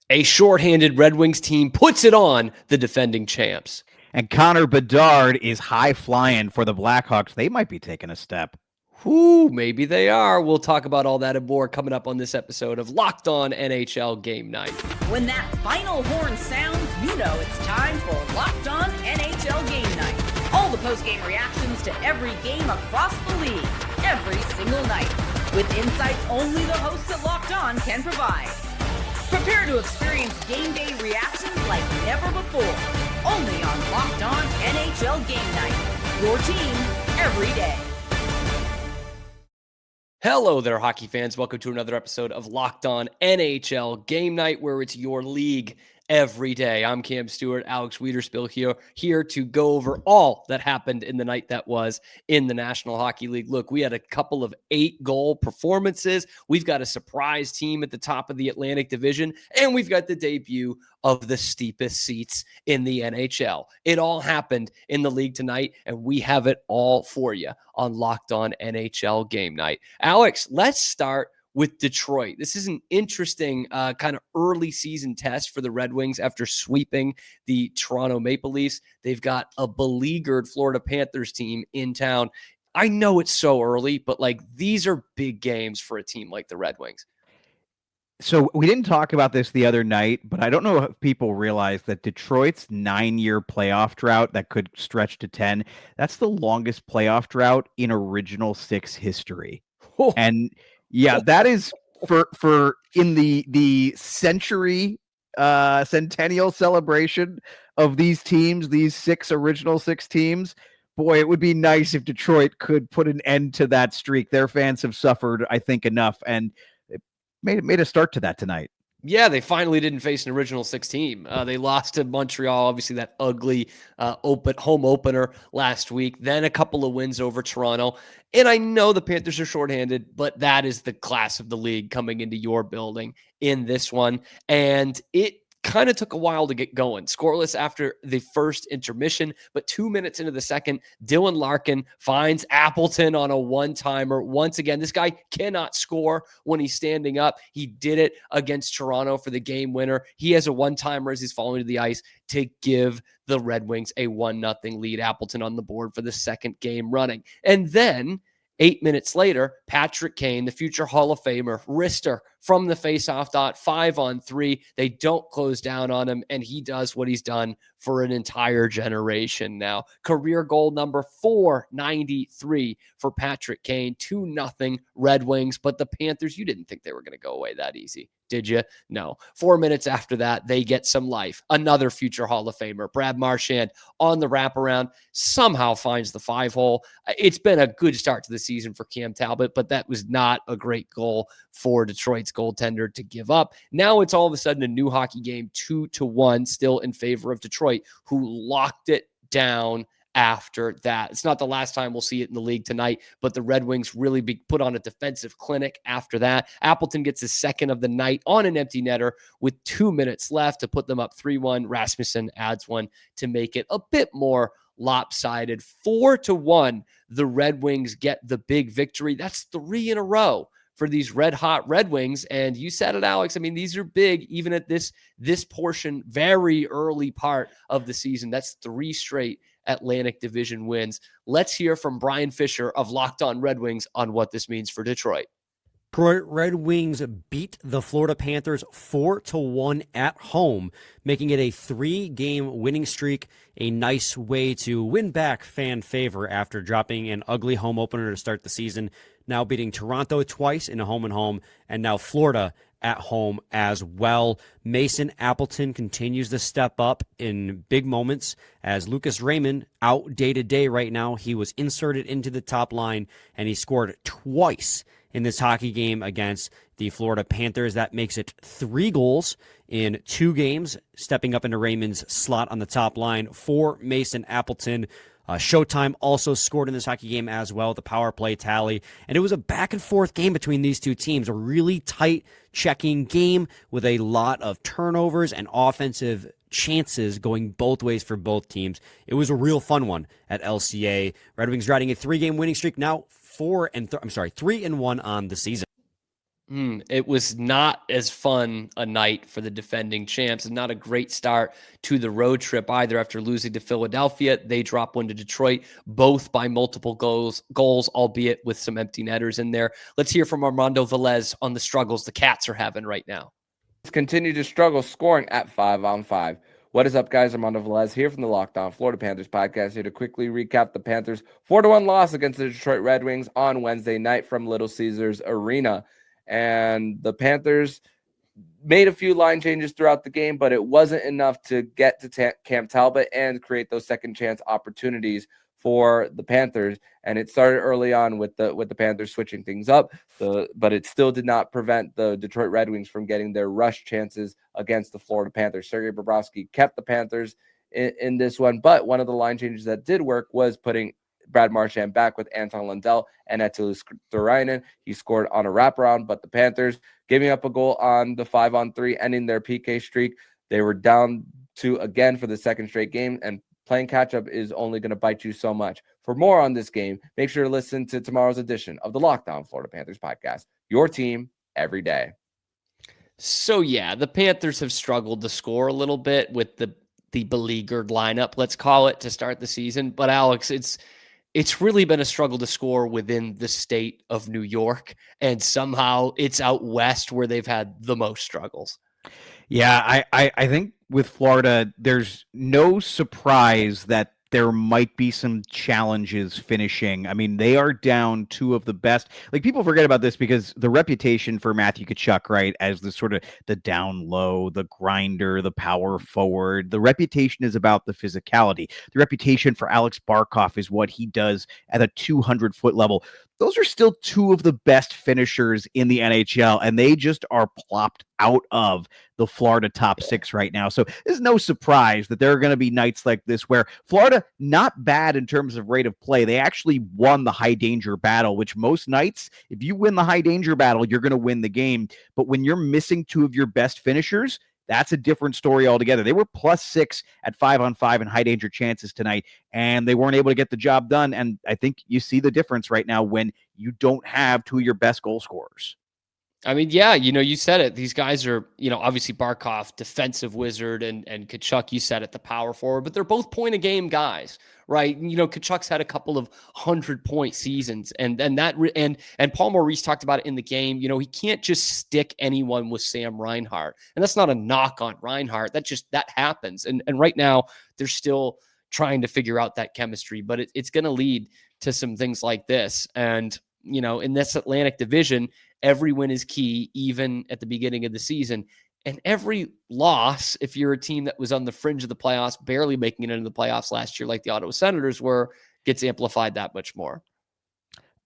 A shorthanded Red Wings team puts it on the defending champs. And Connor Bedard is high flying for the Blackhawks. They might be taking a step. Whoo, maybe they are. We'll talk about all that and more coming up on this episode of Locked On NHL Game Night. When that final horn sounds, you know it's time for Locked On NHL Game Night. All the post-game reactions to every game across the league, every single night, with insights only the hosts at Locked On can provide. Prepare to experience game day reactions like never before. Only on Locked On NHL Game Night. Your team every day. Hello there, hockey fans. Welcome to another episode of Locked On NHL Game Night, where it's your league every day. I'm Cam Stuart, Alex Wiederspiel here to go over all that happened in the night that was in the National Hockey League. Look, we had a couple of 8-goal performances. We've got a surprise team at the top of the Atlantic Division, and we've got the debut of the steepest seats in the NHL. It all happened in the league tonight, and we have it all for you on Locked On NHL Game Night. Alex, let's start with Detroit. This is an interesting kind of early season test for the Red Wings after sweeping the Toronto Maple Leafs. They've got a beleaguered Florida Panthers team in town. I know it's so early, but these are big games for a team like the Red Wings. So we didn't talk about this the other night, but I don't know if people realize that Detroit's 9-year playoff drought that could stretch to 10, that's the longest playoff drought in Original Six history. Oh. And yeah, that is for in the century centennial celebration of these teams, these Original Six teams. Boy, it would be nice if Detroit could put an end to that streak. Their fans have suffered, I think, enough, and it made a start to that tonight. Yeah, they finally didn't face an Original Six team. They lost to Montreal, obviously that ugly home opener last week. Then a couple of wins over Toronto. And I know the Panthers are shorthanded, but that is the class of the league coming into your building in this one. And it kind of took a while to get going. Scoreless after the first intermission, but 2 minutes into the second, Dylan Larkin finds Appleton on a one-timer. Once again, this guy cannot score when he's standing up. He did it against Toronto for the game winner. He has a one-timer as he's falling to the ice to give the Red Wings a 1-0 lead. Appleton on the board for the second game running. And then 8 minutes later, Patrick Kane, the future Hall of Famer, wrister from the faceoff dot, 5-on-3. They don't close down on him, and he does what he's done for an entire generation now. Career goal number 493 for Patrick Kane, 2-0 Red Wings. But the Panthers, you didn't think they were going to go away that easy, did you? No. 4 minutes after that, they get some life. Another future Hall of Famer, Brad Marchand, on the wraparound, somehow finds the 5-hole. It's been a good start to the season for Cam Talbot, but that was not a great goal for Detroit's goaltender to give up. Now it's all of a sudden a new hockey game, 2-1, still in favor of Detroit, who locked it down after that. It's not the last time we'll see it in the league tonight, but the Red Wings really put on a defensive clinic after that. Appleton gets his second of the night on an empty netter with 2 minutes left to put them up 3-1. Rasmussen adds one to make it a bit more lopsided. 4-1, the Red Wings get the big victory. That's 3 in a row for these red-hot Red Wings. And you said it, Alex. I mean, these are big, even at this portion, very early part of the season. That's 3 straight Atlantic Division wins. Let's hear from Brian Fisher of Locked On Red Wings on what this means for Detroit. Detroit Red Wings beat the Florida Panthers 4-1 at home, making it a 3-game winning streak, a nice way to win back fan favor after dropping an ugly home opener to start the season, now beating Toronto twice in a home-and-home, and now Florida at home as well. Mason Appleton continues to step up in big moments as Lucas Raymond out day-to-day right now. He was inserted into the top line, and he scored twice in this hockey game against the Florida Panthers. That makes it 3 goals in 2 games, stepping up into Raymond's slot on the top line for Mason Appleton. Showtime also scored in this hockey game as well, the power play tally. And it was a back-and-forth game between these two teams, a really tight checking game with a lot of turnovers and offensive chances going both ways for both teams. It was a real fun one at LCA. Red Wings riding a 3-game winning streak, now 3-1 on the season. It was not as fun a night for the defending champs, and not a great start to the road trip either. After losing to Philadelphia, they drop one to Detroit, both by multiple goals, albeit with some empty netters in there. Let's hear from Armando Velez on the struggles the Cats are having right now. Continue to struggle scoring at 5-on-5. What is up, guys? Armando Velez here from the Locked On Florida Panthers podcast, here to quickly recap the Panthers' 4-1 loss against the Detroit Red Wings on Wednesday night from Little Caesars Arena. And the Panthers made a few line changes throughout the game, but it wasn't enough to get to Cam Talbot and create those second chance opportunities for the Panthers. And it started early on with the Panthers switching things up, but it still did not prevent the Detroit Red Wings from getting their rush chances against the Florida Panthers. Sergei Bobrovsky kept the Panthers in this one, but one of the line changes that did work was putting Brad Marchand back with Anton Lundell and Attila Sturainen. He scored on a wraparound, but the Panthers giving up a goal on the 5-on-3, ending their PK streak. They were down 2 again for the second straight game, and playing catch-up is only going to bite you so much. For more on this game, make sure to listen to tomorrow's edition of the Locked On Florida Panthers podcast. Your team every day. So, yeah, the Panthers have struggled to score a little bit with the beleaguered lineup, let's call it, to start the season. But, Alex, it's really been a struggle to score within the state of New York, and somehow it's out west where they've had the most struggles. Yeah, I think with Florida, there's no surprise that there might be some challenges finishing. I mean, they are down 2 of the best. Like, people forget about this because the reputation for Matthew Tkachuk, right, as the sort of the down low, the grinder, the power forward, the reputation is about the physicality. The reputation for Alex Barkov is what he does at a 200-foot level. Those are still 2 of the best finishers in the NHL, and they just are plopped out of the Florida top 6 right now. So there's no surprise that there are going to be nights like this where Florida, not bad in terms of rate of play. They actually won the high danger battle, which most nights, if you win the high danger battle, you're going to win the game. But when you're missing 2 of your best finishers, that's a different story altogether. They were +6 at 5-on-5 in high danger chances tonight, and they weren't able to get the job done. And I think you see the difference right now when you don't have 2 of your best goal scorers. I mean, yeah, you said it. These guys are, obviously Barkov, defensive wizard, and Tkachuk, you said it, the power forward, but they're both point-a-game guys, right? Tkachuk's had a couple of 100-point seasons, and Paul Maurice talked about it in the game. He can't just stick anyone with Sam Reinhart, and that's not a knock on Reinhart. That happens, and right now they're still trying to figure out that chemistry, but it's going to lead to some things like this, and in this Atlantic Division, every win is key, even at the beginning of the season. And every loss, if you're a team that was on the fringe of the playoffs, barely making it into the playoffs last year, like the Ottawa Senators were, gets amplified that much more.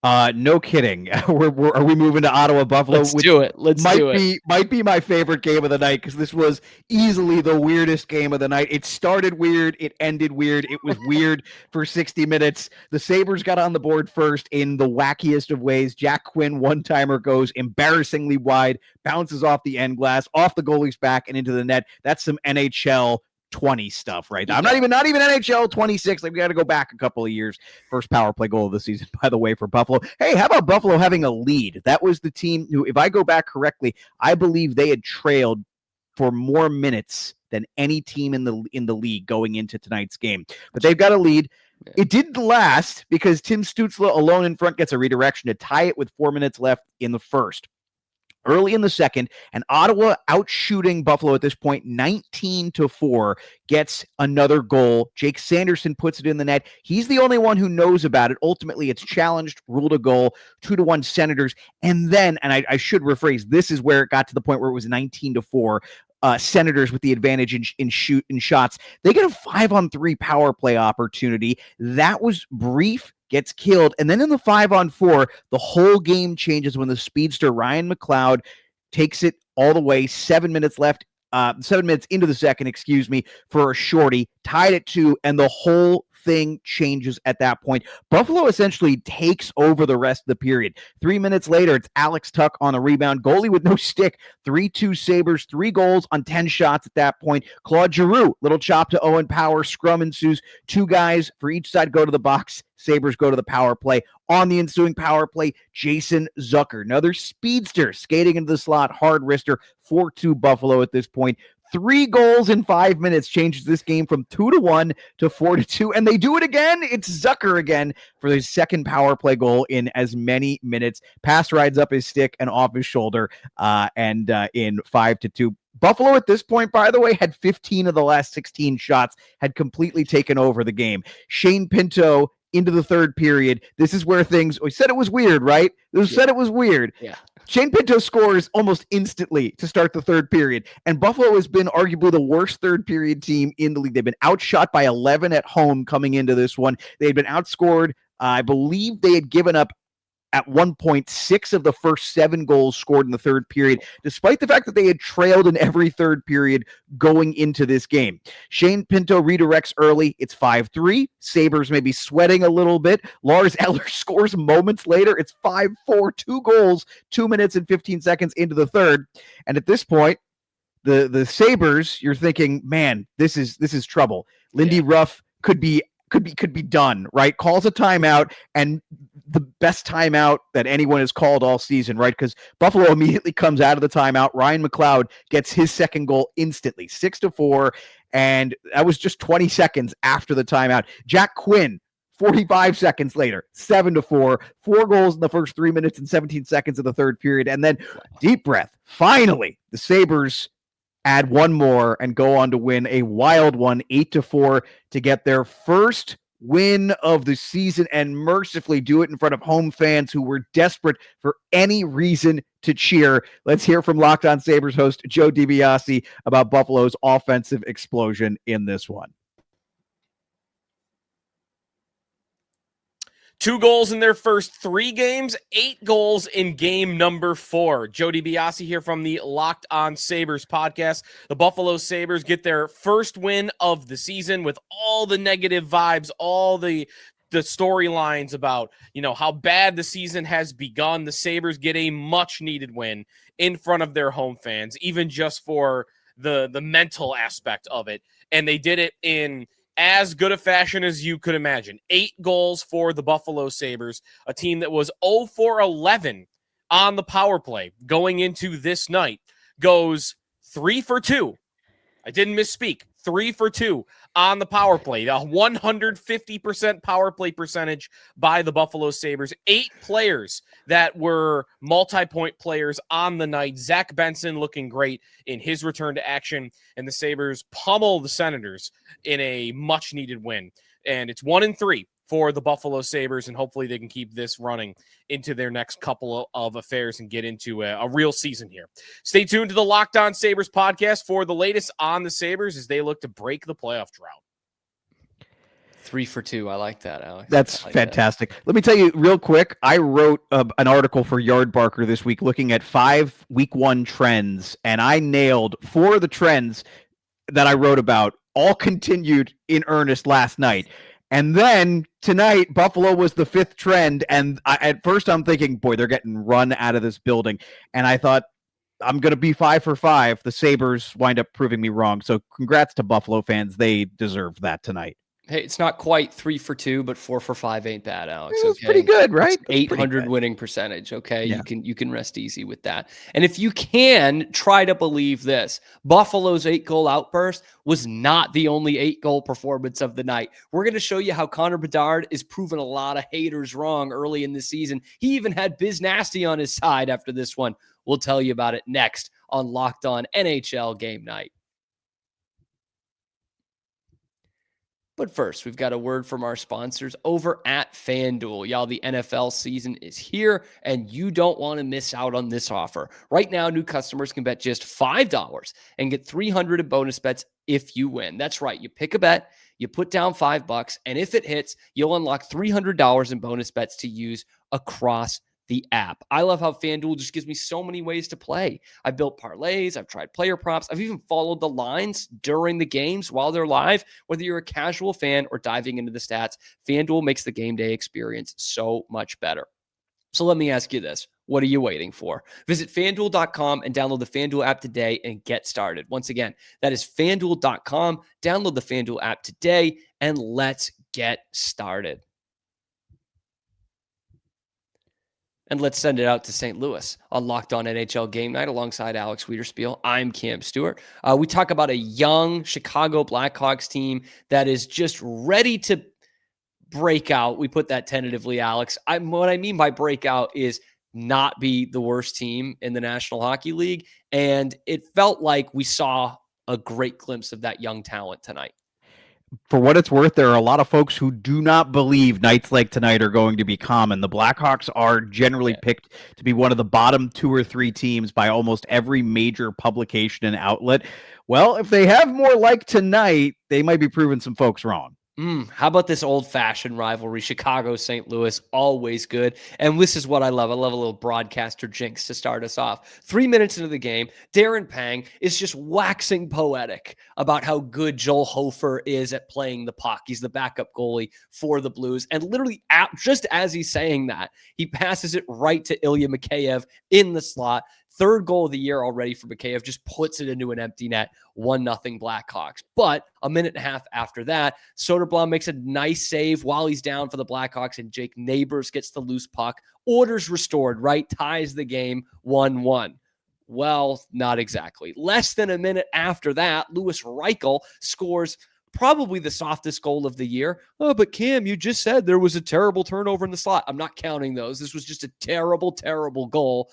No kidding. Are we moving to Ottawa Buffalo? Let's do it. Might be my favorite game of the night because this was easily the weirdest game of the night. It started weird. It ended weird. It was weird for 60 minutes. The Sabres got on the board first in the wackiest of ways. Jack Quinn one-timer goes embarrassingly wide, bounces off the end glass, off the goalie's back and into the net. That's some NHL 20 stuff right now. I'm not even NHL 26. Like, we got to go back a couple of years. First power play goal of the season, by the way, for Buffalo. Hey, how about Buffalo having a lead? That was the team who, if I go back correctly, I believe they had trailed for more minutes than any team in the league going into tonight's game. But they've got a lead. It didn't last because Tim Stützle alone in front gets a redirection to tie it with 4 minutes left in the first. Early in the second, and Ottawa outshooting Buffalo at this point 19-4, gets another goal. Jake Sanderson puts it in the net. He's the only one who knows about it. Ultimately, it's challenged, ruled a goal, 2-1 Senators. And then, and I should rephrase, this is where it got to the point where it was 19-4. Senators with the advantage in shots. They get a 5-on-3 power play opportunity. That was brief, gets killed. And then in the 5-on-4, the whole game changes when the speedster Ryan McLeod takes it all the way. 7 minutes left. 7 minutes into the second, for a shorty, tied at 2, and the whole thing changes at that point. Buffalo essentially takes over the rest of the period. 3 minutes later, it's Alex Tuch on a rebound. Goalie with no stick. 3-2 Sabres, 3 goals on 10 shots at that point. Claude Giroux, little chop to Owen Power. Scrum ensues. 2 guys for each side go to the box. Sabres go to the power play. On the ensuing power play, Jason Zucker, another speedster, skating into the slot, hard wrister, 4-2 Buffalo at this point. 3 goals in 5 minutes changes this game from 2-1 to 4-2, and they do it again. It's Zucker again for his second power play goal in as many minutes. Pass rides up his stick and off his shoulder, and in 5-2. Buffalo at this point, by the way, had 15 of the last 16 shots, had completely taken over the game. Shane Pinto into the third period. This is where we said it was weird, right? Said it was weird. Yeah. Shane Pinto scores almost instantly to start the third period, and Buffalo has been arguably the worst third period team in the league. They've been outshot by 11 at home coming into this one. They had been outscored. I believe they had given up at 1.6 of the first 7 goals scored in the third period, despite the fact that they had trailed in every third period going into this game. Shane Pinto redirects early. It's 5-3. Sabres maybe sweating a little bit. Lars Eller scores moments later. It's 5-4, 2 goals, 2 minutes and 15 seconds into the third. And at this point, the Sabres, you're thinking, man, this is trouble. Lindy Ruff could be done, right? Calls a timeout, and the best timeout that anyone has called all season, right? Because Buffalo immediately comes out of the timeout. Ryan McLeod gets his second goal instantly, 6-4, and that was just 20 seconds after the timeout. Jack Quinn, 45 seconds later, 7-4, 4 goals in the first 3 minutes and 17 seconds of the third period, and then deep breath. Finally, the Sabres add one more and go on to win a wild one, 8-4, to get their first win of the season and mercifully do it in front of home fans who were desperate for any reason to cheer. Let's hear from Locked On Sabres host Joe Dibiase about Buffalo's offensive explosion in this one. 2 goals in their first 3 games, 8 goals in game number 4. Joe Dibiase here from the Locked On Sabres podcast. The Buffalo Sabres get their first win of the season with all the negative vibes, all the storylines about, how bad the season has begun. The Sabres get a much needed win in front of their home fans, even just for the mental aspect of it. And they did it in as good a fashion as you could imagine. 8 goals for the Buffalo Sabres, a team that was 0-for-11 on the power play going into this night, goes 3-for-2. I didn't misspeak. 3-for-2 on the power play. A 150% power play percentage by the Buffalo Sabres. 8 players that were multi-point players on the night. Zach Benson looking great in his return to action, and the Sabres pummel the Senators in a much-needed win. And it's 1-3 for the Buffalo Sabres, and hopefully they can keep this running into their next couple of affairs and get into a real season here. Stay tuned to the Locked On Sabres podcast for the latest on the Sabres as they look to break the playoff drought. 3-for-2. I like that, Alex. That's fantastic. Let me tell you real quick. I wrote an article for Yardbarker this week looking at 5 week 1 trends, and I nailed 4 of the trends that I wrote about. All continued in earnest last night. And then tonight, Buffalo was the 5th trend. And at first I'm thinking, boy, they're getting run out of this building. And I thought, I'm going to be 5 for 5. The Sabres wind up proving me wrong. So congrats to Buffalo fans. They deserved that tonight. Hey, it's not quite 3-for-2, but 4 for 5 ain't bad, Alex. It's pretty good, right? 800 winning percentage. Okay, yeah. You can rest easy with that. And if you can try to believe this, Buffalo's 8-goal outburst was not the only 8-goal performance of the night. We're going to show you how Connor Bedard is proving a lot of haters wrong early in the season. He even had Biz Nasty on his side after this one. We'll tell you about it next on Locked On NHL Game Night. But first, we've got a word from our sponsors over at FanDuel. Y'all, the NFL season is here, and you don't want to miss out on this offer. Right now, new customers can bet just $5 and get $300 in bonus bets if you win. That's right. You pick a bet, you put down $5, and if it hits, you'll unlock $300 in bonus bets to use across the app. I love how FanDuel just gives me so many ways to play. I built parlays, I've tried player props, I've even followed the lines during the games while they're live. Whether you're a casual fan or diving into the stats, FanDuel makes the game day experience so much better. So let me ask you this. What are you waiting for? Visit FanDuel.com and download the FanDuel app today and get started. Once again, that is FanDuel.com. Download the FanDuel app today and let's get started. And let's send it out to St. Louis on Locked On NHL Game Night alongside Alex Wiederspiel. I'm Cam Stuart. We talk about a young Chicago Blackhawks team that is just ready to break out. We put that tentatively, Alex. What I mean by breakout is not be the worst team in the National Hockey League. And it felt like we saw a great glimpse of that young talent tonight. For what it's worth, there are a lot of folks who do not believe nights like tonight are going to be common. The Blackhawks are generally picked to be one of the bottom 2 or 3 teams by almost every major publication and outlet. Well, if they have more like tonight, they might be proving some folks wrong. How about this old-fashioned rivalry? Chicago, St. Louis, always good. And this is what I love. I love a little broadcaster jinx to start us off. 3 minutes into the game, Darren Pang is just waxing poetic about how good Joel Hofer is at playing the puck. He's the backup goalie for the Blues. And literally, just as he's saying that, he passes it right to Ilya Mikheyev in the slot. 3rd goal of the year already for Mikheyev, just puts it into an empty net, 1-0 Blackhawks. But a minute and a half after that, Soderblom makes a nice save while he's down for the Blackhawks, and Jake Neighbors gets the loose puck. Orders restored, right? Ties the game 1-1. Well, not exactly. Less than a minute after that, Louis Reichel scores probably the softest goal of the year. Oh, but Cam, you just said there was a terrible turnover in the slot. I'm not counting those. This was just a terrible, terrible goal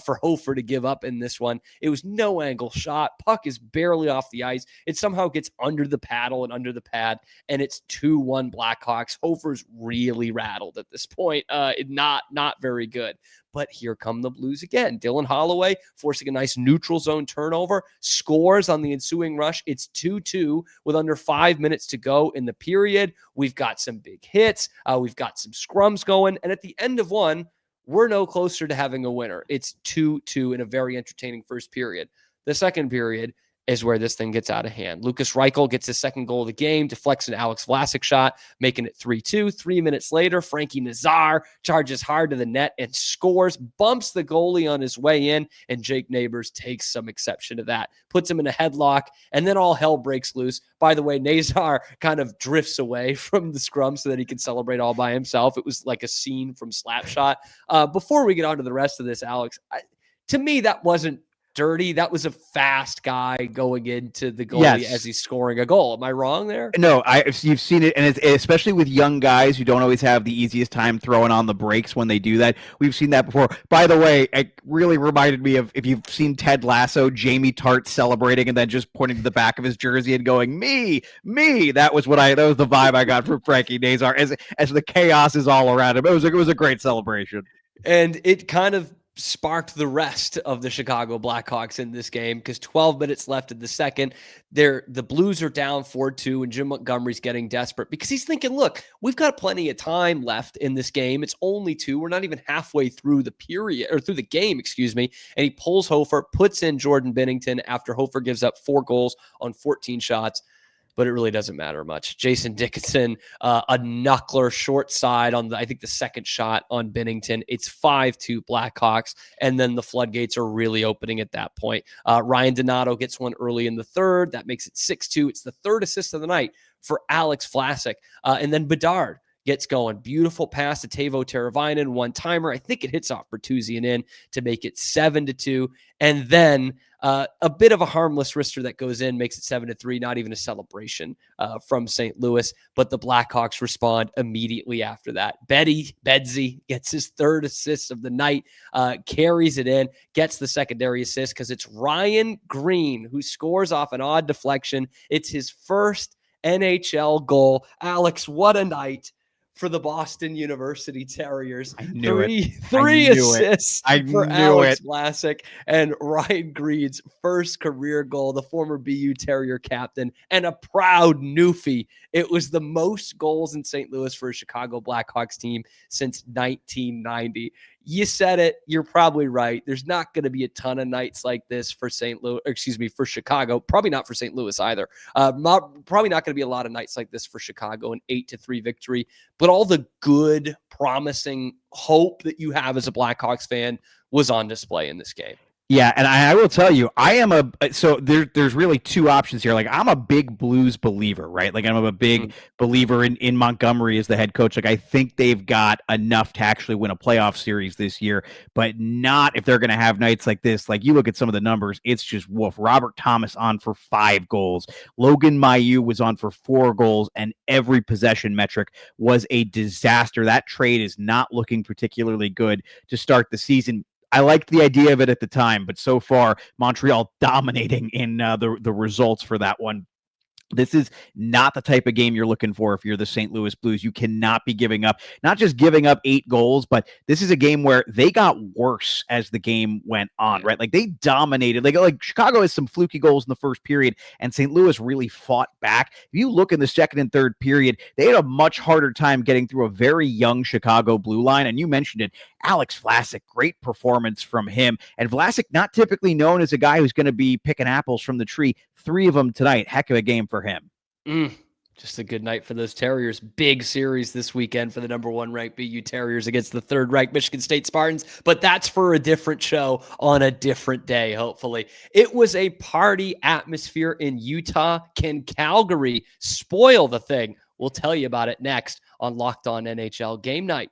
for Hofer to give up in this one. It was no angle shot. Puck is barely off the ice. It somehow gets under the paddle and under the pad, and it's 2-1 Blackhawks. Hofer's really rattled at this point. Not very good. But here come the Blues again. Dylan Holloway forcing a nice neutral zone turnover, scores on the ensuing rush. It's 2-2 with under 5 minutes to go in the period. We've got some big hits. We've got some scrums going. And at the end of one, we're no closer to having a winner. It's 2-2 in a very entertaining first period. The second period is where this thing gets out of hand. Lucas Reichel gets his 2nd goal of the game, deflects an Alex Vlasic shot, making it 3-2. 3 minutes later, Frankie Nazar charges hard to the net and scores, bumps the goalie on his way in, and Jake Neighbors takes some exception to that, puts him in a headlock, and then all hell breaks loose. By the way, Nazar kind of drifts away from the scrum so that he can celebrate all by himself. It was like a scene from Slapshot. Before we get on to the rest of this, Alex, to me, that wasn't dirty. That was a fast guy going into the goalie as he's scoring a goal. Am I wrong there? No, you've seen it, and it's, especially with young guys who don't always have the easiest time throwing on the brakes when they do that. We've seen that before. By the way, it really reminded me of, if you've seen Ted Lasso, Jamie Tart celebrating and then just pointing to the back of his jersey and going, me. That was the vibe I got from Frankie Nazar as the chaos is all around him. It was a great celebration. And it kind of sparked the rest of the Chicago Blackhawks in this game, because 12 minutes left in the second, the Blues are down 4-2, and Jim Montgomery's getting desperate because he's thinking, look, we've got plenty of time left in this game. It's only 2. We're not even halfway through the period, or through the game, excuse me. And he pulls Hofer, puts in Jordan Binnington after Hofer gives up 4 goals on 14 shots. But it really doesn't matter much. Jason Dickinson, a knuckler short side on the 2nd shot on Binnington. It's 5-2 Blackhawks, and then the floodgates are really opening at that point. Ryan Donato gets one early in the 3rd. That makes it 6-2. It's the 3rd assist of the night for Alex Vlasic. And then Bedard gets going. Beautiful pass to Teuvo Teravainen, one-timer. I think it hits off Bertuzzi and in to make it 7-2. And then a bit of a harmless wrister that goes in, makes it 7-3. Not even a celebration from St. Louis, but the Blackhawks respond immediately after that. Bedsy gets his 3rd assist of the night, carries it in, gets the secondary assist because it's Ryan Green who scores off an odd deflection. It's his first NHL goal. Alex, what a night for the Boston University Terriers. I knew it. Three assists for Alex it. Vlasic and Ryan Green's first career goal, the former BU Terrier captain, and a proud Newfie. It was the most goals in St. Louis for a Chicago Blackhawks team since 1990. You said it. You're probably right. There's not going to be a ton of nights like this for for Chicago. Probably not for St. Louis either. Probably not going to be a lot of nights like this for Chicago, an 8-3 victory. But all the good, promising hope that you have as a Blackhawks fan was on display in this game. Yeah, and I will tell you, there's really two options here. Like, I'm a big Blues believer, right? Like, I'm a big believer in Montgomery as the head coach. Like, I think they've got enough to actually win a playoff series this year, but not if they're going to have nights like this. Like, you look at some of the numbers, it's just woof. Robert Thomas on for 5 goals. Logan Mailloux was on for 4 goals, and every possession metric was a disaster. That trade is not looking particularly good to start the season. I liked the idea of it at the time, but so far Montreal dominating in the results for that one. This is not the type of game you're looking for if you're the St. Louis Blues. You cannot be giving up, not just giving up 8 goals, but this is a game where they got worse as the game went on, right? Like, they dominated. Like Chicago has some fluky goals in the first period, and St. Louis really fought back. If you look in the second and third period, they had a much harder time getting through a very young Chicago blue line, and you mentioned it. Alex Vlasic, great performance from him. And Vlasic, not typically known as a guy who's going to be picking apples from the tree. 3 of them tonight. Heck of a game for him. Just a good night for those Terriers. Big series this weekend for the number 1 ranked BU Terriers against the 3rd ranked Michigan State Spartans. But that's for a different show on a different day, hopefully. It was a party atmosphere in Utah. Can Calgary spoil the thing? We'll tell you about it next on Locked On NHL Game Night.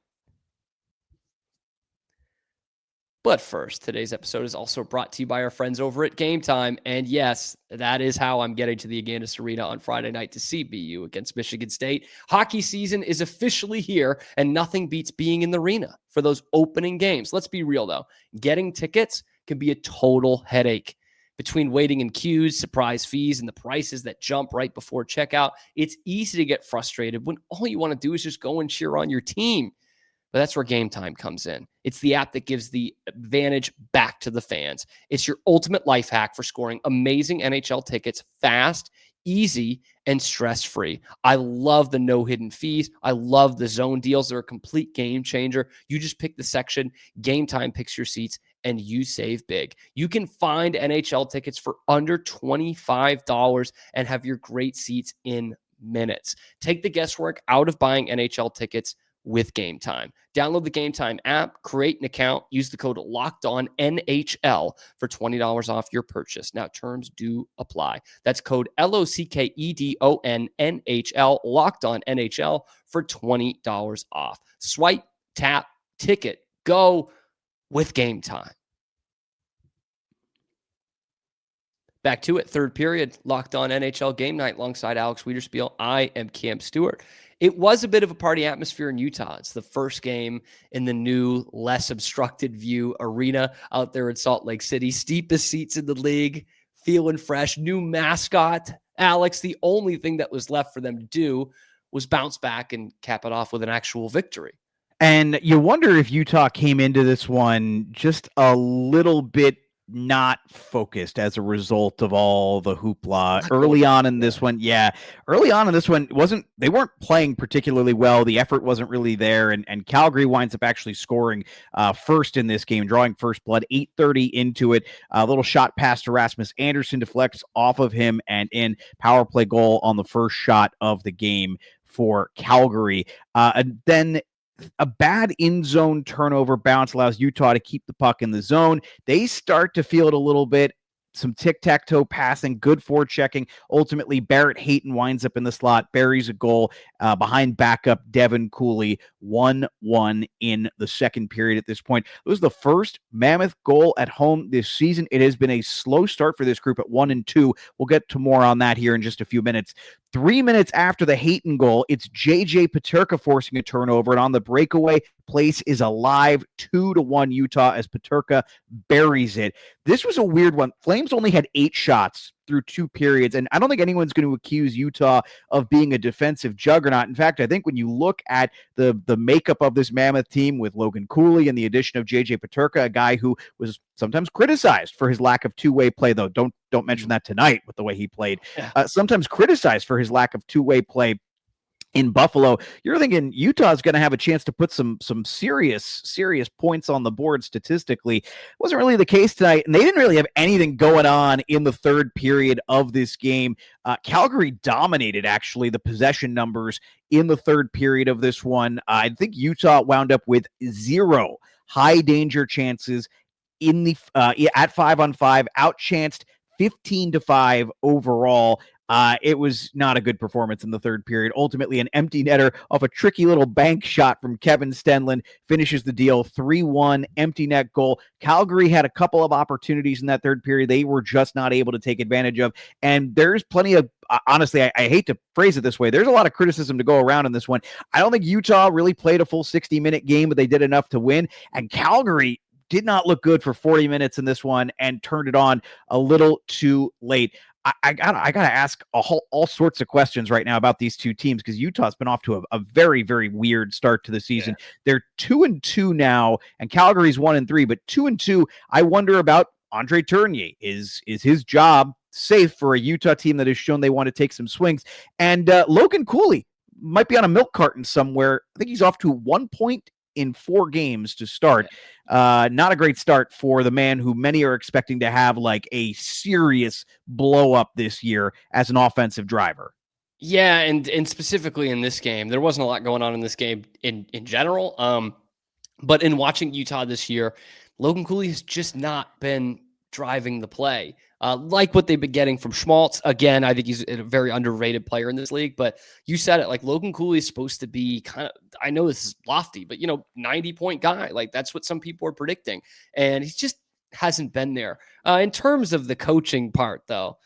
But first, today's episode is also brought to you by our friends over at Game Time. And yes, that is how I'm getting to the Agganis Arena on Friday night to see BU against Michigan State. Hockey season is officially here, and nothing beats being in the arena for those opening games. Let's be real, though. Getting tickets can be a total headache. Between waiting in queues, surprise fees, and the prices that jump right before checkout, it's easy to get frustrated when all you want to do is just go and cheer on your team. But that's where Game Time comes in. It's the app that gives the advantage back to the fans. It's your ultimate life hack for scoring amazing NHL tickets fast, easy, and stress-free. I love the no hidden fees. I love the zone deals. They're a complete game changer. You just pick the section, Game Time picks your seats, and you save big. You can find NHL tickets for under $25 and have your great seats in minutes. Take the guesswork out of buying NHL tickets with Game Time. Download the Game Time app, create an account, use the code LOCKEDONNHL for $20 off your purchase. Now, terms do apply. That's code LOCKEDONNHL, LOCKEDONNHL for $20 off. Swipe, tap, ticket, go with Game Time. Back to it, 3rd period, Locked On NHL Game Night alongside Alex Wiederspiel. I am Cam Stuart. It was a bit of a party atmosphere in Utah. It's the first game in the new, less obstructed view arena out there in Salt Lake City. Steepest seats in the league, feeling fresh. New mascot, Alex. The only thing that was left for them to do was bounce back and cap it off with an actual victory. And you wonder if Utah came into this one just a little bit not focused as a result of all the hoopla early on in this one. Yeah, early on in this one, they weren't playing particularly well. The effort wasn't really there, and Calgary winds up actually scoring first in this game, drawing first blood, 8:30 into it. A little shot pass to Rasmus Anderson deflects off of him and in. Power play goal on the first shot of the game for Calgary. And then a bad in-zone turnover bounce allows Utah to keep the puck in the zone. They start to feel it a little bit. Some tic-tac-toe passing, good forechecking. Ultimately, Barrett Hayton winds up in the slot, buries a goal behind backup Devin Cooley, 1-1 in the second period at this point. It was the first Mammoth goal at home this season. It has been a slow start for this group at 1-2. We'll get to more on that here in just a few minutes. 3 minutes after the Hayton goal, it's J.J. Peterka forcing a turnover, and on the breakaway, place is alive, 2-1 Utah as Peterka buries it. This was a weird one. Flames only had 8 shots through 2 periods, and I don't think anyone's going to accuse Utah of being a defensive juggernaut. In fact, I think when you look at the makeup of this Mammoth team with Logan Cooley and the addition of J.J. Peterka, a guy who was sometimes criticized for his lack of two-way play, though don't mention that tonight with the way he played. Sometimes criticized for his lack of two-way play in Buffalo. You're thinking Utah's going to have a chance to put some serious points on the board statistically. It wasn't really the case tonight, and they didn't really have anything going on in the third period of this game. Calgary dominated, actually, the possession numbers in the third period of this one. I think Utah wound up with 0 high danger chances in the at 5-on-5, outchanced 15-5 overall. It was not a good performance in the third period. Ultimately, an empty netter off a tricky little bank shot from Kevin Stenlund finishes the deal. 3-1 empty net goal. Calgary had a couple of opportunities in that third period they were just not able to take advantage of. And there's plenty of, honestly, I hate to phrase it this way, there's a lot of criticism to go around in this one. I don't think Utah really played a full 60-minute game, but they did enough to win. And Calgary did not look good for 40 minutes in this one and turned it on a little too late. I gotta ask all sorts of questions right now about these two teams because Utah's been off to a very, very weird start to the season. Yeah. They're 2-2 now, and Calgary's 1-3, but 2-2. I wonder about Andre Tourigny. Is his job safe for a Utah team that has shown they want to take some swings? And Logan Cooley might be on a milk carton somewhere. I think he's off to 1 point in 4 games to start. Not a great start for the man who many are expecting to have like a serious blow up this year as an offensive driver. Yeah, and specifically in this game, there wasn't a lot going on in this game in general. But in watching Utah this year, Logan Cooley has just not been driving the play. Like what they've been getting from Schmaltz. Again, I think he's a very underrated player in this league, but you said it, like Logan Cooley is supposed to be kind of, I know this is lofty, but 90-point guy. Like that's what some people are predicting. And he just hasn't been there. In terms of the coaching part though,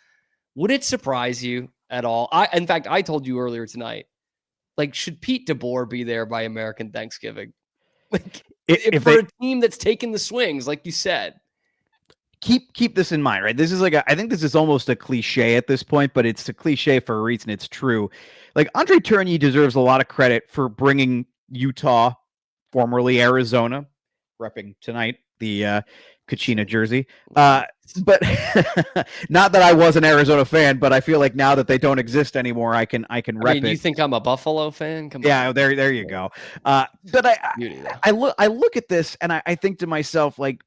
would it surprise you at all? In fact, I told you earlier tonight, like, should Pete DeBoer be there by American Thanksgiving? Like if for a team that's taking the swings, like you said. Keep this in mind, right? This is like I think this is almost a cliche at this point, but it's a cliche for a reason. It's true. Like Andre Tourigny deserves a lot of credit for bringing Utah, formerly Arizona, repping tonight the Kachina jersey. But not that I was an Arizona fan, but I feel like now that they don't exist anymore, I can rep it. You think I'm a Buffalo fan? Come on. There you go. But I look at this and I think to myself, like,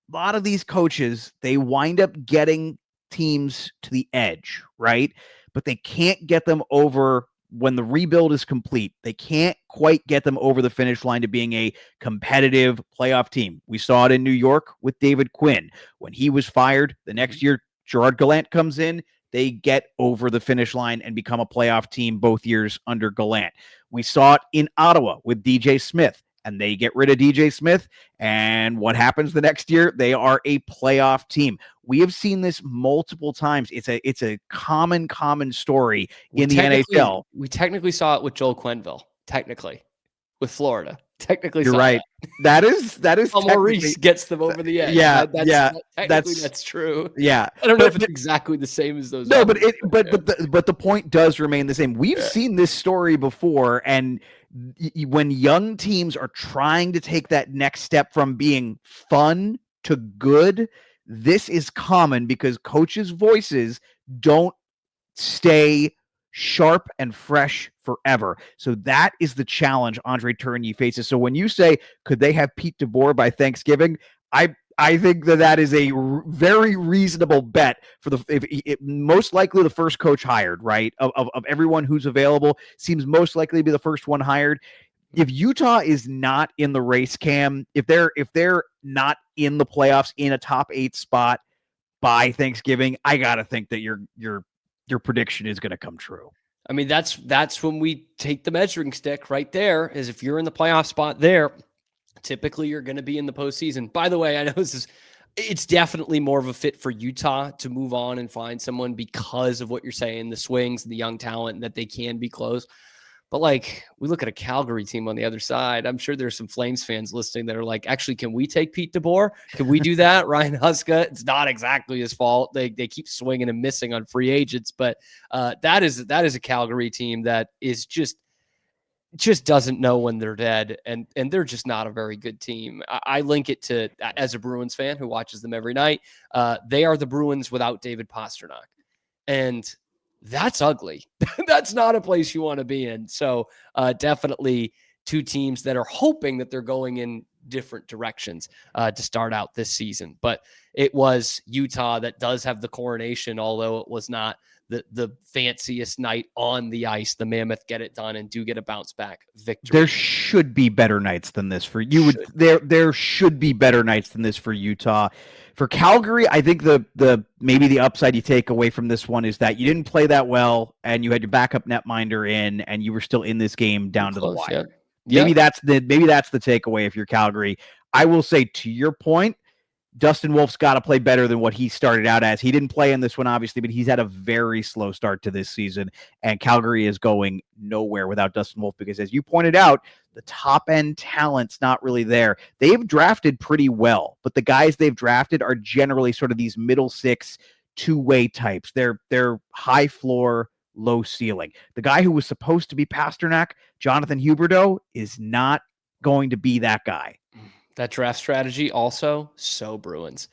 a lot of these coaches, they wind up getting teams to the edge, right? But they can't get them over when the rebuild is complete. They can't quite get them over the finish line to being a competitive playoff team. We saw it in New York with David Quinn. When he was fired, the next year, Gerard Gallant comes in. They get over the finish line and become a playoff team both years under Gallant. We saw it in Ottawa with DJ Smith. And they get rid of DJ Smith. And what happens the next year? They are a playoff team. We have seen this multiple times. It's a common story in the NHL. We technically saw it with Joel Quenneville, technically, with Florida. Technically, you're right. That is Maurice gets them over the edge. Yeah, that's true. Yeah, I don't know if it's exactly the same as those. No, but the point does remain the same. We've seen this story before, and when young teams are trying to take that next step from being fun to good, this is common because coaches' voices don't stay sharp and fresh forever. So that is the challenge Andre Tourigny faces. So when you say, could they have Pete DeBoer by Thanksgiving? I think that is a very reasonable bet for most likely the first coach hired, right? Of everyone who's available, seems most likely to be the first one hired. If Utah is not in the race, Cam, if they're not in the playoffs in a top 8 spot by Thanksgiving, I gotta think that your prediction is going to come true. I mean, that's when we take the measuring stick right there, is if you're in the playoff spot there, typically you're going to be in the postseason. By the way, I know it's definitely more of a fit for Utah to move on and find someone because of what you're saying, the swings and the young talent, and that they can be close. But like, we look at a Calgary team on the other side. I'm sure there's some Flames fans listening that are like, actually, can we take Pete DeBoer? Can we do that? Ryan Huska, it's not exactly his fault. They keep swinging and missing on free agents, but that is a Calgary team that is just doesn't know when they're dead, and they're just not a very good team. I link it to, as a Bruins fan who watches them every night, they are the Bruins without David Pastrnak, and that's ugly. That's not a place you want to be in. So definitely two teams that are hoping that they're going in different directions to start out this season. But it was Utah that does have the coronation, although it was not the fanciest night on the ice. The Mammoth get it done and do get a bounce back victory. There should be better nights than this for you. There should be better nights than this for Utah. For Calgary, I think the maybe the upside you take away from this one is that you didn't play that well, and you had your backup netminder in, and you were still in this game down to the wire. Yeah. Maybe that's the takeaway if you're Calgary. I will say, to your point, Dustin Wolf's got to play better than what he started out as. He didn't play in this one, obviously, but he's had a very slow start to this season, and Calgary is going nowhere without Dustin Wolf because, as you pointed out, the top-end talent's not really there. They've drafted pretty well, but the guys they've drafted are generally sort of these middle six, two-way types. They're high floor, low ceiling. The guy who was supposed to be Pasternak, Jonathan Huberdeau, is not going to be that guy. That draft strategy also so Bruins.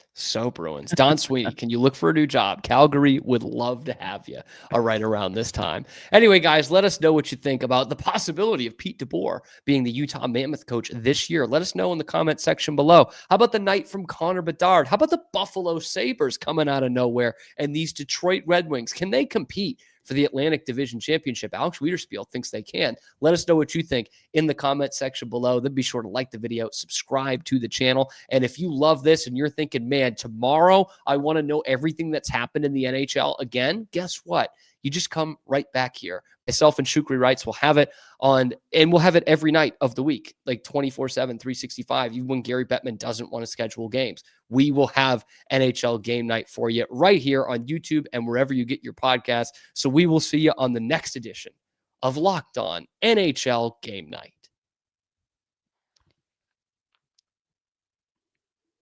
Don Sweeney, can you look for a new job? Calgary would love to have you right around this time. Anyway, guys, let us know what you think about the possibility of Pete DeBoer being the Utah Mammoth coach this year. Let us know in the comment section below. How about the night from Connor Bedard? How about the Buffalo Sabres coming out of nowhere and these Detroit Red Wings? Can they compete for the Atlantic Division Championship? Alex Wiederspiel thinks they can. Let us know what you think in the comment section below. Then be sure to like the video, subscribe to the channel. And if you love this and you're thinking, man, tomorrow I want to know everything that's happened in the NHL again, guess what? You just come right back here. Myself and Shukri Wrights will have it on, and we'll have it every night of the week, like 24/7, 365, even when Gary Bettman doesn't want to schedule games. We will have NHL game night for you right here on YouTube and wherever you get your podcasts. So we will see you on the next edition of Locked On NHL Game Night.